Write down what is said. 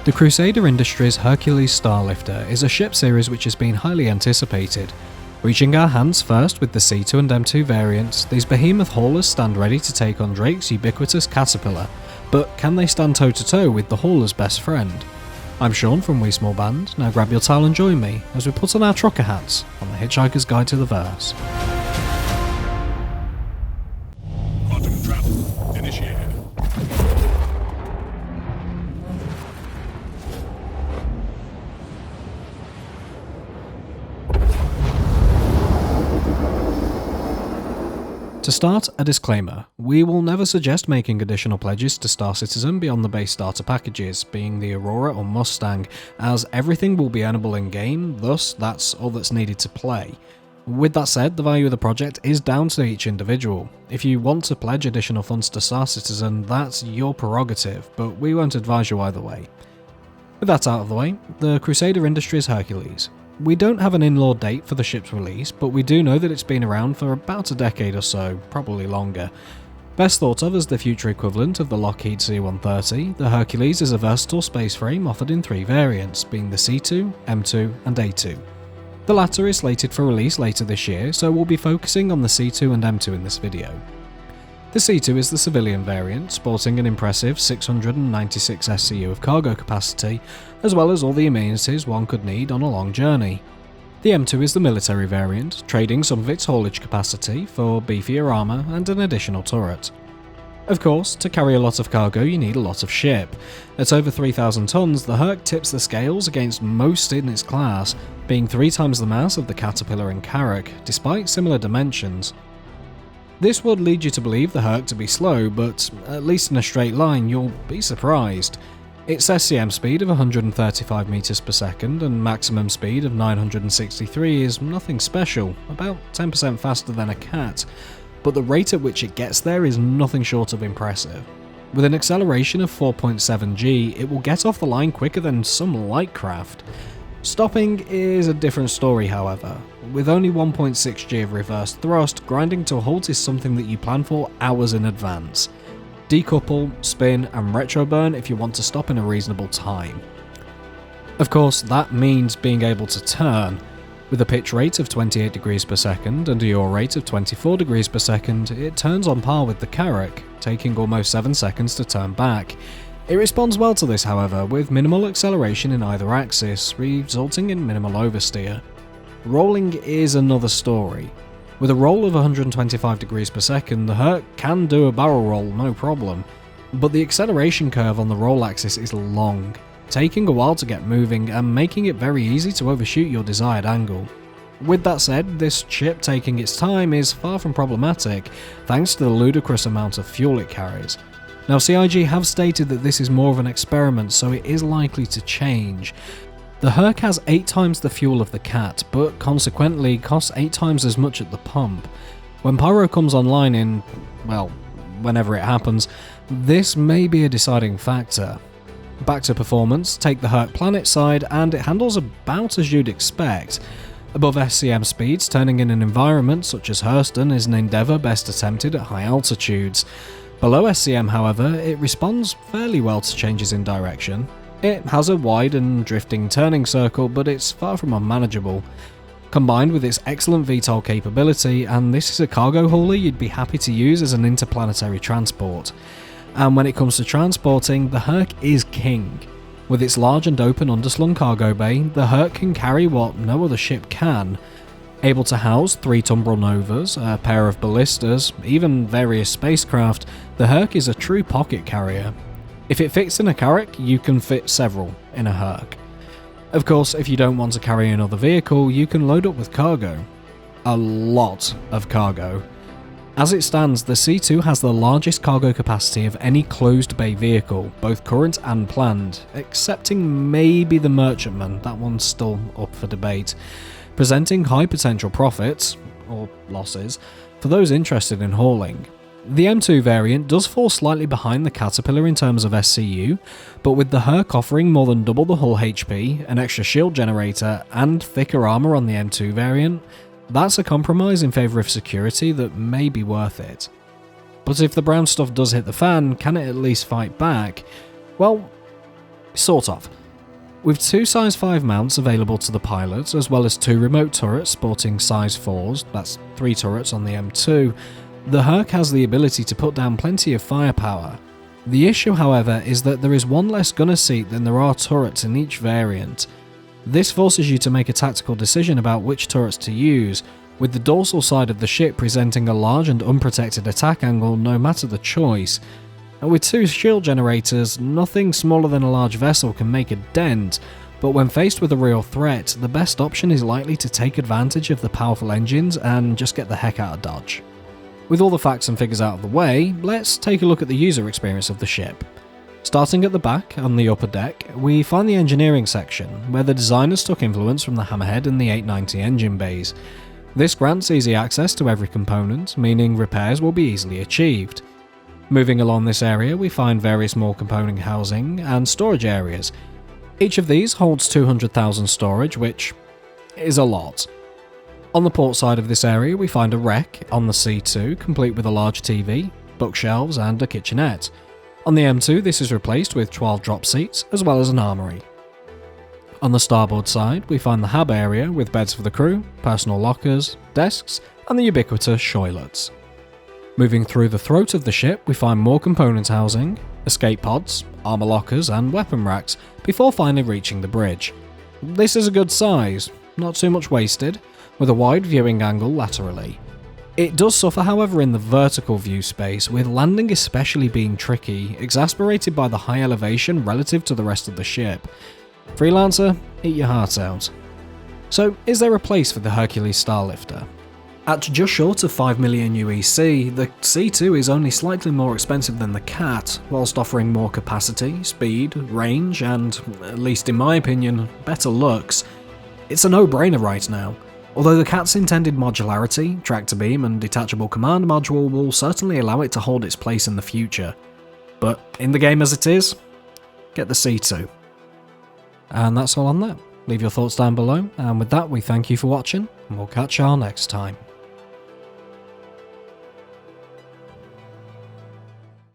The Crusader Industries Hercules Starlifter is a ship series which has been highly anticipated. Reaching our hands first with the C2 and M2 variants, these behemoth haulers stand ready to take on Drake's ubiquitous catapillar, but can they stand toe to toe with the hauler's best friend? I'm Sean from We Small Band, now grab your towel and join me as we put on our trucker hats on the Hitchhiker's Guide to the Verse. Quantum travel initiated. To start, a disclaimer. We will never suggest making additional pledges to Star Citizen beyond the base starter packages, being the Aurora or Mustang, as everything will be earnable in-game, thus that's all that's needed to play. With that said, the value of the project is down to each individual. If you want to pledge additional funds to Star Citizen, that's your prerogative, but we won't advise you either way. With that out of the way, the Crusader Industries Hercules. We don't have an in-law date for the ship's release, but we do know that it's been around for about a decade or so, probably longer. Best thought of as the future equivalent of the Lockheed C-130, the Hercules is a versatile space frame offered in three variants, being the C2, M2 and A2. The latter is slated for release later this year, so we'll be focusing on the C2 and M2 in this video. The C2 is the civilian variant, sporting an impressive 696 SCU of cargo capacity, as well as all the amenities one could need on a long journey. The M2 is the military variant, trading some of its haulage capacity for beefier armour and an additional turret. Of course, to carry a lot of cargo you need a lot of ship. At over 3,000 tons, the Herc tips the scales against most in its class, being 3 times the mass of the Catapillar and Carrack, despite similar dimensions. This would lead you to believe the Herc to be slow, but at least in a straight line you'll be surprised. Its SCM speed of 135 meters per second and maximum speed of 963 is nothing special, about 10% faster than a cat, but the rate at which it gets there is nothing short of impressive. With an acceleration of 4.7 G, it will get off the line quicker than some light craft. Stopping is a different story, however. With only 1.6 G of reverse thrust, grinding to a halt is something that you plan for hours in advance. Decouple, spin and retro burn if you want to stop in a reasonable time. Of course, that means being able to turn. With a pitch rate of 28 degrees per second and a yaw rate of 24 degrees per second, it turns on par with the Carrack, taking almost 7 seconds to turn back. It responds well to this, however, with minimal acceleration in either axis, resulting in minimal oversteer. Rolling is another story. With a roll of 125 degrees per second, the Herc can do a barrel roll no problem, but the acceleration curve on the roll axis is long, taking a while to get moving and making it very easy to overshoot your desired angle. With that said, this ship taking its time is far from problematic, thanks to the ludicrous amount of fuel it carries. Now, CIG have stated that this is more of an experiment, so it is likely to change. The Herc has 8 times the fuel of the Cat, but consequently costs 8 times as much at the pump. When Pyro comes online in, well, whenever it happens, this may be a deciding factor. Back to performance, take the Herc planet side, and it handles about as you'd expect. Above SCM speeds, turning in an environment such as Hurston is an endeavour best attempted at high altitudes. Below SCM, however, it responds fairly well to changes in direction. It has a wide and drifting turning circle, but it's far from unmanageable. Combined with its excellent VTOL capability, and this is a cargo hauler you'd be happy to use as an interplanetary transport. And when it comes to transporting, the Herc is king. With its large and open underslung cargo bay, the Herc can carry what no other ship can. Able to house 3 Tumbrel Novas, a pair of ballistas, even various spacecraft, the Herc is a true pocket carrier. If it fits in a Carrack, you can fit several in a Herc. Of course, if you don't want to carry another vehicle, you can load up with cargo. A lot of cargo. As it stands, the C2 has the largest cargo capacity of any closed bay vehicle, both current and planned, excepting maybe the Merchantman, that one's still up for debate, presenting high potential profits, or losses, for those interested in hauling. The M2 variant does fall slightly behind the Catapillar in terms of SCU, but with the Herc offering more than double the hull HP, an extra shield generator, and thicker armour on the M2 variant, that's a compromise in favour of security that may be worth it. But if the brown stuff does hit the fan, can it at least fight back? Well, sort of. With 2 size 5 mounts available to the pilot, as well as 2 remote turrets sporting size 4s, that's 3 turrets on the M2, the Herc has the ability to put down plenty of firepower. The issue, however, is that there is one less gunner seat than there are turrets in each variant. This forces you to make a tactical decision about which turrets to use, with the dorsal side of the ship presenting a large and unprotected attack angle no matter the choice. And with 2 shield generators, nothing smaller than a large vessel can make a dent, but when faced with a real threat, the best option is likely to take advantage of the powerful engines and just get the heck out of Dodge. With all the facts and figures out of the way, let's take a look at the user experience of the ship. Starting at the back, on the upper deck, we find the engineering section, where the designers took influence from the Hammerhead and the 890 engine bays. This grants easy access to every component, meaning repairs will be easily achieved. Moving along this area, we find various more component housing and storage areas. Each of these holds 200,000 storage, which is a lot. On the port side of this area, we find a wreck on the C2, complete with a large TV, bookshelves and a kitchenette. On the M2, this is replaced with 12 drop seats, as well as an armoury. On the starboard side, we find the hab area with beds for the crew, personal lockers, desks, and the ubiquitous shoilets. Moving through the throat of the ship, we find more component housing, escape pods, armour lockers, and weapon racks, before finally reaching the bridge. This is a good size, not too much wasted, with a wide viewing angle laterally. It does suffer, however, in the vertical view space, with landing especially being tricky, exasperated by the high elevation relative to the rest of the ship. Freelancer, eat your heart out. So, is there a place for the Hercules Starlifter? At just short of 5 million UEC, the C2 is only slightly more expensive than the Cat, whilst offering more capacity, speed, range, and, at least in my opinion, better looks. It's a no-brainer right now. Although the Cat's intended modularity, tractor-beam, and detachable command module will certainly allow it to hold its place in the future. But in the game as it is, get the C2. And that's all on that. Leave your thoughts down below, and with that we thank you for watching, and we'll catch y'all next time.